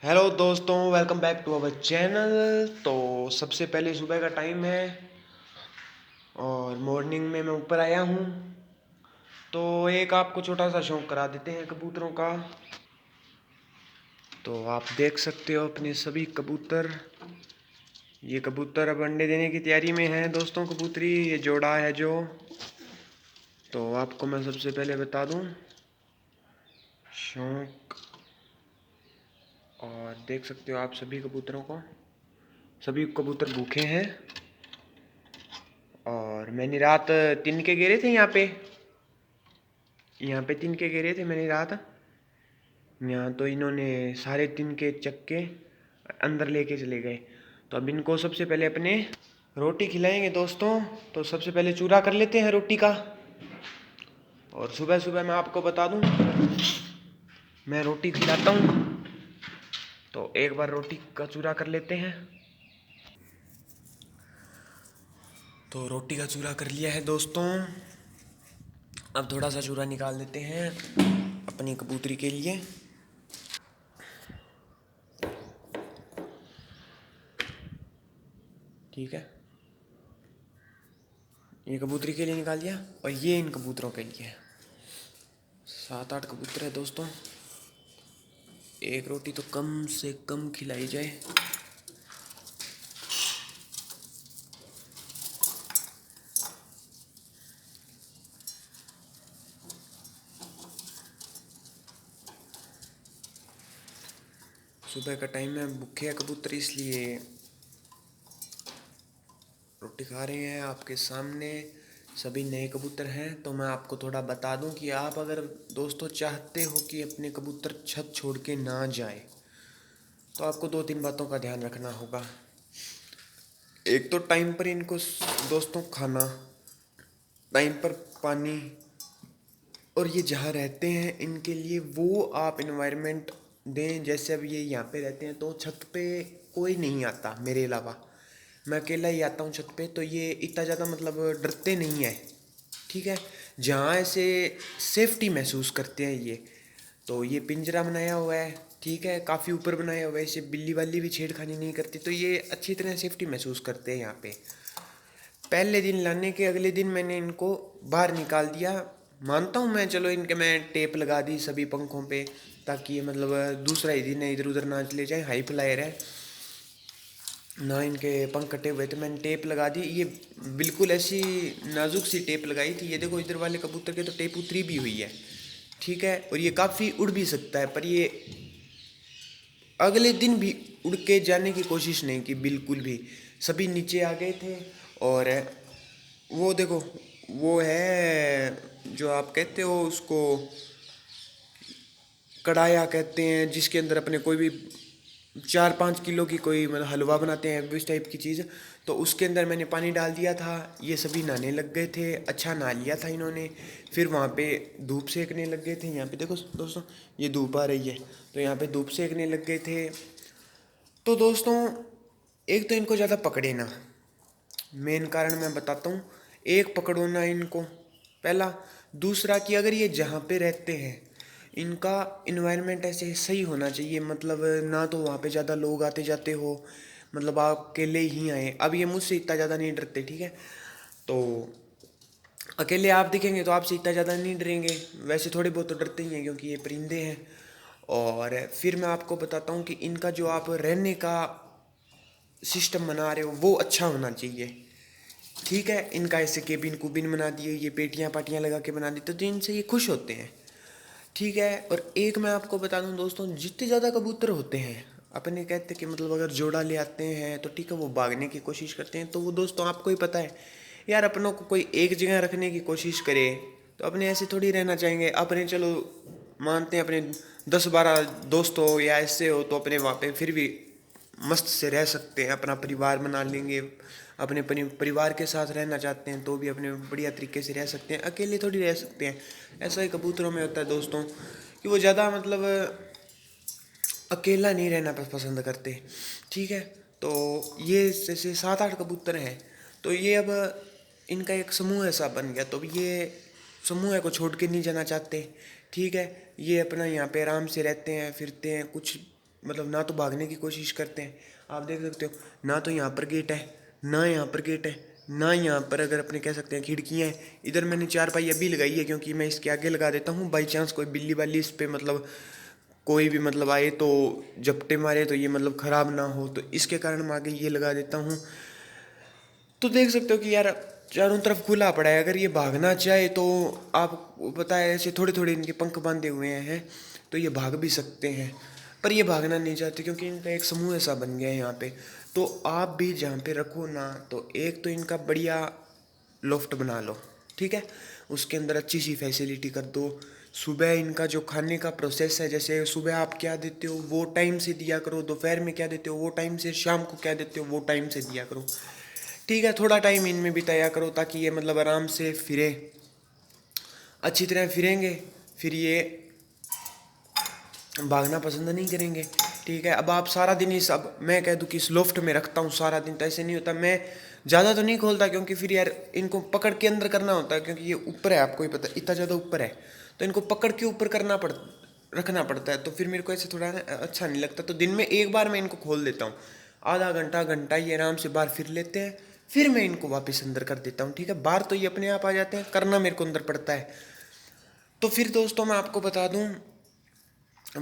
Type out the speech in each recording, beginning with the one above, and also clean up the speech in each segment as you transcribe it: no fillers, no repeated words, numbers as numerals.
Hello दोस्तों, welcome back to our channel. तो सबसे पहले सुबह का टाइम है और मॉर्निंग में मैं ऊपर आया हूँ। तो एक आपको छोटा सा शौक करा देते हैं कबूतरों का। तो आप देख सकते हो अपने सभी कबूतर। ये कबूतर अब अंडे देने की तैयारी में है दोस्तों। कबूतरी ये जोड़ा है जो। तो आपको मैं सबसे पहले बता दूँ शौक। और देख सकते हो आप सभी कबूतरों को। सभी कबूतर भूखे हैं। और मैंने रात तिनके गिरे थे यहाँ पे तिनके गिरे थे मैंने रात। यहाँ तो इन्होंने सारे तिनके चक्के अंदर लेके चले गए। तो अब इनको सबसे पहले अपने रोटी खिलाएंगे दोस्तों। तो सबसे पहले चूरा कर लेते हैं रोटी का। और सुबह सुबह मैं आपको बता दूं, मैं रोटी खिलाता हूँ। तो एक बार रोटी का चूरा कर लेते हैं। तो रोटी का चूरा कर लिया है दोस्तों। अब थोड़ा सा चूरा निकाल देते हैं अपनी कबूतरी के लिए। ठीक है, ये कबूतरी के लिए निकाल दिया और ये इन कबूतरों के लिए है। 7-8 कबूतर है दोस्तों। एक रोटी तो कम से कम खिलाई जाए। सुबह का टाइम है, भूखे हैं कबूतर इसलिए रोटी खा रहे हैं आपके सामने। सभी नए कबूतर हैं। तो मैं आपको थोड़ा बता दूं कि आप अगर दोस्तों चाहते हो कि अपने कबूतर छत छोड़ के ना जाए, तो आपको 2-3 बातों का ध्यान रखना होगा। एक तो टाइम पर इनको दोस्तों खाना, टाइम पर पानी, और ये जहाँ रहते हैं इनके लिए वो आप इन्वायरमेंट दें। जैसे अब ये यहाँ पे रहते हैं तो छत पे कोई नहीं आता मेरे अलावा। मैं अकेला ही आता हूँ छत पे। तो ये इतना ज़्यादा मतलब डरते नहीं है। ठीक है, जहाँ ऐसे सेफ्टी महसूस करते हैं ये। तो ये पिंजरा बनाया हुआ है, ठीक है, काफ़ी ऊपर बनाया हुआ है। इसे बिल्ली वाली भी छेड़खानी नहीं करती। तो ये अच्छी तरह सेफ्टी महसूस करते हैं यहाँ पे। पहले दिन लाने के अगले दिन मैंने इनको बाहर निकाल दिया। मानता हूँ मैं, चलो इनके मैं टेप लगा दी सभी पंखों पे, ताकि ये मतलब दूसरा ही दिन इधर उधर ना चले जाए, हाई फ्लायर है ना। इनके पंख कटे हुए थे, मैंने टेप लगा दी। ये बिल्कुल ऐसी नाजुक सी टेप लगाई थी। ये देखो इधर वाले कबूतर के तो टेप उतरी भी हुई है। ठीक है, और ये काफ़ी उड़ भी सकता है, पर ये अगले दिन भी उड़ के जाने की कोशिश नहीं की बिल्कुल भी। सभी नीचे आ गए थे। और वो देखो, वो है जो आप कहते हो उसको कढ़ाया कहते हैं, जिसके अंदर अपने कोई भी 4-5 किलो की कोई मतलब हलवा बनाते हैं इस टाइप की चीज़। तो उसके अंदर मैंने पानी डाल दिया था। ये सभी नहाने लग गए थे, अच्छा नहा लिया था इन्होंने। फिर वहाँ पे धूप सेकने लग गए थे। यहाँ पे देखो दोस्तों, ये धूप आ रही है, तो यहाँ पे धूप सेकने लग गए थे। तो दोस्तों, एक तो इनको ज़्यादा पकड़े ना, मेन कारण मैं बताता हूँ। एक पकड़ो ना इनको, पहला। दूसरा कि अगर ये जहाँ पे रहते हैं इनका इन्वायरमेंट ऐसे सही होना चाहिए। मतलब ना तो वहाँ पे ज़्यादा लोग आते जाते हो, मतलब आप अकेले ही आए। अब ये मुझसे इतना ज़्यादा नहीं डरते, ठीक है। तो अकेले आप दिखेंगे तो आपसे इतना ज़्यादा नहीं डरेंगे। वैसे थोड़े बहुत तो डरते ही हैं क्योंकि ये परिंदे हैं। और फिर मैं आपको बताता हूँ कि इनका जो आप रहने का सिस्टम बना रहे हो वो अच्छा होना चाहिए। ठीक है, इनका ऐसे केबिन कुबिन बना दिए, ये पेटियाँ पाटियाँ लगा के बना दी, तो इनसे ये खुश होते हैं। ठीक है, और एक मैं आपको बता दूं दोस्तों, जितने ज़्यादा कबूतर होते हैं अपने कहते कि मतलब अगर जोड़ा ले आते हैं तो ठीक है, वो भागने की कोशिश करते हैं। तो वो दोस्तों आपको ही पता है यार, अपनों को कोई एक जगह रखने की कोशिश करे तो अपने ऐसे थोड़ी रहना चाहेंगे। अपने चलो मानते हैं अपने 10-12 दोस्त हो या ऐसे हो, तो अपने वहाँ पे फिर भी मस्त से रह सकते हैं, अपना परिवार बना लेंगे। अपने परिवार के साथ रहना चाहते हैं तो भी अपने बढ़िया तरीके से रह सकते हैं, अकेले थोड़ी रह सकते हैं। ऐसा ही कबूतरों में होता है दोस्तों, कि वो ज़्यादा मतलब अकेला नहीं रहना पसंद करते। ठीक है, तो ये जैसे 7-8 कबूतर हैं, तो ये अब इनका एक समूह ऐसा बन गया। तो ये समूह को छोड़ के नहीं जाना चाहते। ठीक है, ये अपना यहाँ पे आराम से रहते हैं, फिरते हैं, कुछ मतलब ना तो भागने की कोशिश करते हैं। आप देख सकते हो ना तो यहाँ पर गेट है, ना यहाँ पर गेट है, ना यहाँ पर अगर अपने कह सकते हैं खिड़कियाँ हैं। इधर मैंने चारपाई अभी लगाई है क्योंकि मैं इसके आगे लगा देता हूँ, बाई चांस कोई बिल्ली वाली इस पर मतलब कोई भी मतलब आए तो झपटे मारे तो ये मतलब ख़राब ना हो, तो इसके कारण मैं आगे ये लगा देता हूँ। तो देख सकते हो कि यार चारों तरफ खुला पड़ा है, अगर ये भागना चाहे तो आपको पता है ऐसे थोड़े थोड़े इनके पंख बांधे हुए हैं तो ये भाग भी सकते हैं, पर ये भागना नहीं चाहते क्योंकि इनका एक समूह ऐसा बन गया है यहाँ पे। तो आप भी जहाँ पे रखो ना तो एक तो इनका बढ़िया लॉफ्ट बना लो, ठीक है, उसके अंदर अच्छी सी फैसिलिटी कर दो। सुबह इनका जो खाने का प्रोसेस है, जैसे सुबह आप क्या देते हो वो टाइम से दिया करो, दोपहर में क्या देते हो वो टाइम से, शाम को क्या देते हो वो टाइम से दिया करो, ठीक है। थोड़ा टाइम इनमें बिताया करो ताकि ये मतलब आराम से फिरे, अच्छी तरह फिरेंगे, फिर ये भागना पसंद नहीं करेंगे, ठीक है। अब आप सारा दिन इस, अब मैं कह दूँ कि इस लोफ्ट में रखता हूँ सारा दिन, तो ऐसे नहीं होता। मैं ज़्यादा तो नहीं खोलता क्योंकि फिर यार इनको पकड़ के अंदर करना होता है, क्योंकि ये ऊपर है, आपको ही पता इतना ज़्यादा ऊपर है, तो इनको पकड़ के ऊपर रखना पड़ता है, तो फिर मेरे को ऐसे थोड़ा अच्छा नहीं लगता। तो दिन में एक बार मैं इनको खोल देता हूँ, आधा घंटा घंटा ये आराम से बाहर फिर लेते हैं, फिर मैं इनको वापस अंदर कर देता हूँ, ठीक है। बाहर तो ये अपने आप आ जाते हैं, करना मेरे को अंदर पड़ता है। तो फिर दोस्तों मैं आपको बता दूँ,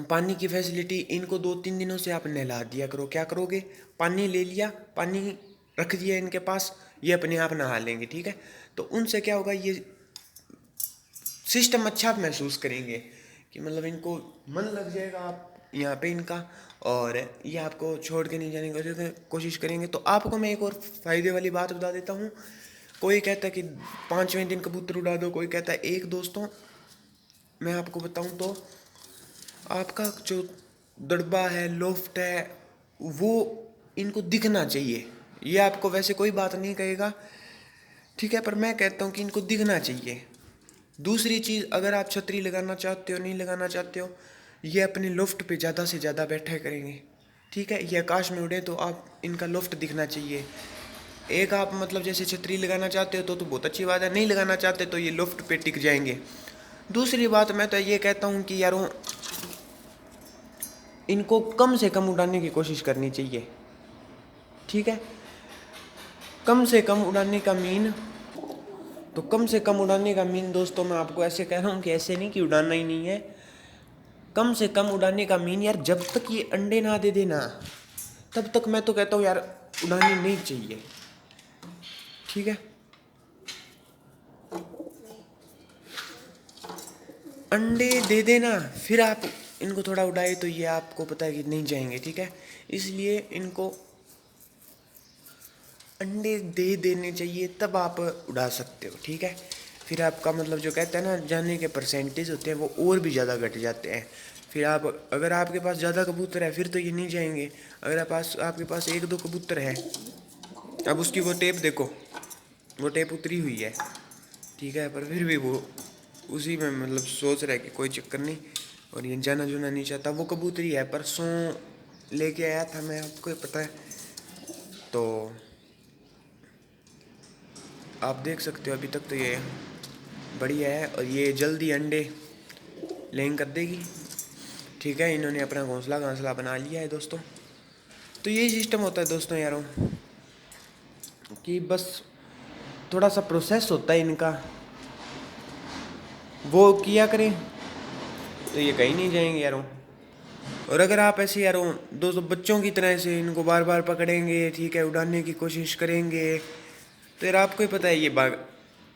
पानी की फैसिलिटी इनको 2-3 दिनों से आप नहला दिया करो। क्या करोगे, पानी ले लिया, पानी रख दिया इनके पास, ये अपने आप नहा लेंगे, ठीक है। तो उनसे क्या होगा, ये सिस्टम अच्छा महसूस करेंगे कि मतलब इनको मन लग जाएगा आप यहाँ पे इनका, और ये आपको छोड़ के नहीं जाने की कोशिश करेंगे। तो आपको मैं एक और फ़ायदे वाली बात बता देता हूँ। कोई कहता है कि 5वें दिन कबूतर उड़ा दो, कोई कहता है एक, दोस्तों मैं आपको बताऊँ तो आपका जो दड़बा है, लोफ्ट है, वो इनको दिखना चाहिए। ये आपको वैसे कोई बात नहीं कहेगा, ठीक है, पर मैं कहता हूँ कि इनको दिखना चाहिए। दूसरी चीज़, अगर आप छतरी लगाना चाहते हो, नहीं लगाना चाहते हो, ये अपने लोफ्ट पे ज़्यादा से ज़्यादा बैठा करेंगे, ठीक है। ये आकाश में उड़े तो आप इनका लोफ्ट दिखना चाहिए। एक आप मतलब जैसे छतरी लगाना चाहते हो तो बहुत अच्छी बात है, नहीं लगाना चाहते तो ये लोफ्ट पे टिक जाएंगे। दूसरी बात मैं तो ये कहता हूँ कि यारों इनको कम से कम उड़ाने की कोशिश करनी चाहिए, ठीक है। कम से कम उड़ाने का मीन, तो कम से कम उड़ाने का मीन दोस्तों मैं आपको ऐसे कह रहा हूँ कि ऐसे नहीं कि उड़ाना ही नहीं है, कम से कम उड़ाने का मीन यार जब तक ये अंडे ना दे देना तब तक मैं तो कहता हूँ यार उड़ानी नहीं चाहिए, ठीक है। अंडे दे देना फिर आप इनको थोड़ा उड़ाए तो ये आपको पता है कि नहीं जाएंगे, ठीक है। इसलिए इनको अंडे दे देने चाहिए तब आप उड़ा सकते हो, ठीक है। फिर आपका मतलब जो कहते हैं ना जाने के परसेंटेज होते हैं वो और भी ज़्यादा घट जाते हैं। फिर आप, अगर आपके पास ज़्यादा कबूतर है फिर तो ये नहीं जाएंगे। अगर आपके पास 1-2 कबूतर है, अब उसकी वो टेप देखो, वो टेप उतरी हुई है, ठीक है, पर फिर भी वो उसी में मतलब सोच रहा है कि कोई चक्कर नहीं, और ये जाना जुना नहीं चाहता। वो कबूतरी है, परसों लेके आया था मैं, आपको पता है। तो आप देख सकते हो अभी तक तो ये बढ़िया है, और ये जल्दी अंडे लेंग कर देगी, ठीक है। इन्होंने अपना घोंसला बना लिया है दोस्तों। तो यही सिस्टम होता है दोस्तों यारों, कि बस थोड़ा सा प्रोसेस होता है इनका, वो किया करें तो ये कहीं नहीं जाएंगे यारों। और अगर आप ऐसे यारों दोस्तों बच्चों की तरह से इनको बार बार पकड़ेंगे, ठीक है, उड़ाने की कोशिश करेंगे, तो यार आपको ही पता है ये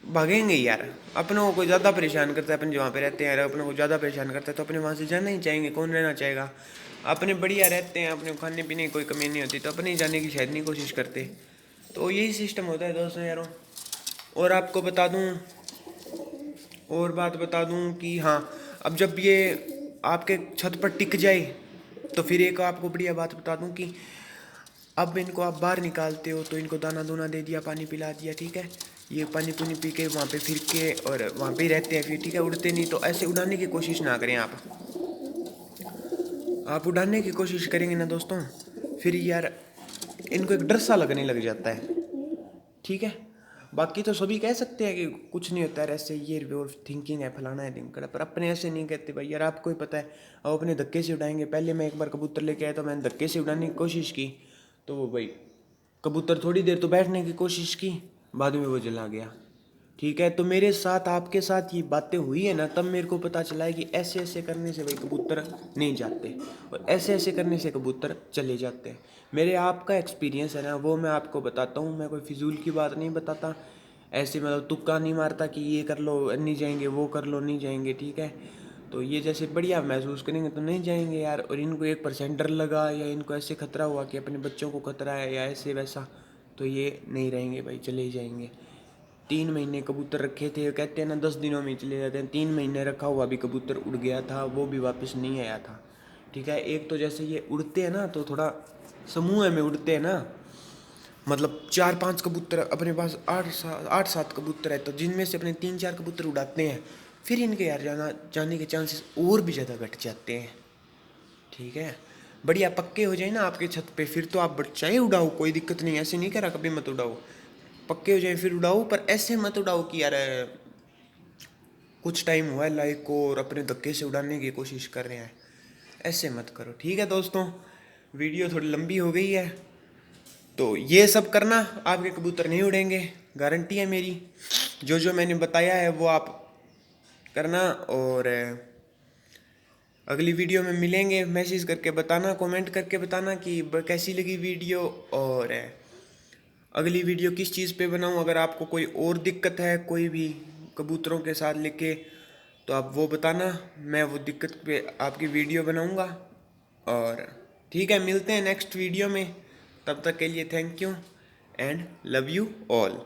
भागेंगे यार। अपनों को कोई ज़्यादा परेशान करता है, अपन जहाँ पे रहते हैं यार अपनों को ज़्यादा परेशान करता है तो अपने वहाँ से जाना ही चाहेंगे, कौन रहना चाहेगा। अपने बढ़िया रहते हैं, अपने खाने पीने की कोई कमी नहीं होती तो अपने ही जाने की शायद नहीं कोशिश करते। तो यही सिस्टम होता है दोस्तों यारों। और आपको बता दूँ, और बात बता दूँ कि हाँ, अब जब ये आपके छत पर टिक जाए तो फिर एक आपको बढ़िया बात बता दूँ कि अब इनको आप बाहर निकालते हो तो इनको दाना दूना दे दिया, पानी पिला दिया, ठीक है। ये पानी पुनी पी के वहाँ पे फिर के और वहाँ पे ही रहते हैं फिर, ठीक है, उड़ते नहीं। तो ऐसे उड़ाने की कोशिश ना करें आप उड़ाने की कोशिश करेंगे ना दोस्तों फिर यार इनको एक डर सा लगने लग जाता है, ठीक है। बाकी तो सभी कह सकते हैं कि कुछ नहीं होता है, ऐसे ये वो थिंकिंग है, फलाना है, ढिमकड़ा, पर अपने ऐसे नहीं कहते भाई यार। आपको ही पता है, अब अपने धक्के से उड़ाएंगे। पहले मैं एक बार कबूतर लेके आया तो मैंने धक्के से उड़ाने की कोशिश की, तो वो भाई कबूतर थोड़ी देर तो बैठने की कोशिश की, बाद में वो जला गया। ठीक है, तो मेरे साथ आपके साथ ये बातें हुई है ना, तब मेरे को पता चला है कि ऐसे ऐसे करने से भाई कबूतर नहीं जाते, और ऐसे ऐसे करने से कबूतर चले जाते हैं। मेरे आपका एक्सपीरियंस है ना, वो मैं आपको बताता हूँ। मैं कोई फिजूल की बात नहीं बताता, ऐसे मतलब तुक्का नहीं मारता कि ये कर लो नहीं जाएंगे, वो कर लो नहीं जाएंगे। ठीक है, तो ये जैसे बढ़िया महसूस करेंगे तो नहीं जाएंगे यार। और इनको 1% डर लगा या इनको ऐसे खतरा हुआ कि अपने बच्चों को खतरा है या ऐसे वैसा, तो ये नहीं रहेंगे भाई, चले ही जाएंगे। 3 महीने कबूतर रखे थे, कहते हैं ना 10 दिनों में ही चले जाते हैं। 3 महीने रखा हुआ भी कबूतर उड़ गया था, वो भी वापस नहीं आया था। ठीक है, एक तो जैसे ये उड़ते हैं ना तो थोड़ा समूह में उड़ते हैं ना, मतलब 4-5 कबूतर अपने पास, 8-7 कबूतर है, तो जिनमें से अपने 3-4 कबूतर उड़ाते हैं, फिर इनके यार जाने के चांसेस और भी ज़्यादा घट जाते हैं। ठीक है, बढ़िया पक्के हो जाए ना आपके छत पे, फिर तो आप चाहे उड़ाओ, कोई दिक्कत नहीं, ऐसे नहीं करा कभी मत उड़ाओ। पक्के हो जाए फिर उड़ाओ, पर ऐसे मत उड़ाओ कि यार कुछ टाइम हुआ है लाइक को और अपने धक्के से उड़ाने की कोशिश कर रहे हैं, ऐसे मत करो। ठीक है दोस्तों, वीडियो थोड़ी लंबी हो गई है, तो ये सब करना, आपके कबूतर नहीं उड़ेंगे, गारंटी है मेरी। जो जो मैंने बताया है वो आप करना, और अगली वीडियो में मिलेंगे। मैसेज करके बताना, कमेंट करके बताना कि कैसी लगी वीडियो, और अगली वीडियो किस चीज़ पे बनाऊं। अगर आपको कोई और दिक्कत है कोई भी कबूतरों के साथ लेके, तो आप वो बताना, मैं वो दिक्कत पे आपकी वीडियो बनाऊंगा। और ठीक है, मिलते हैं नेक्स्ट वीडियो में, तब तक के लिए thank you and love you all.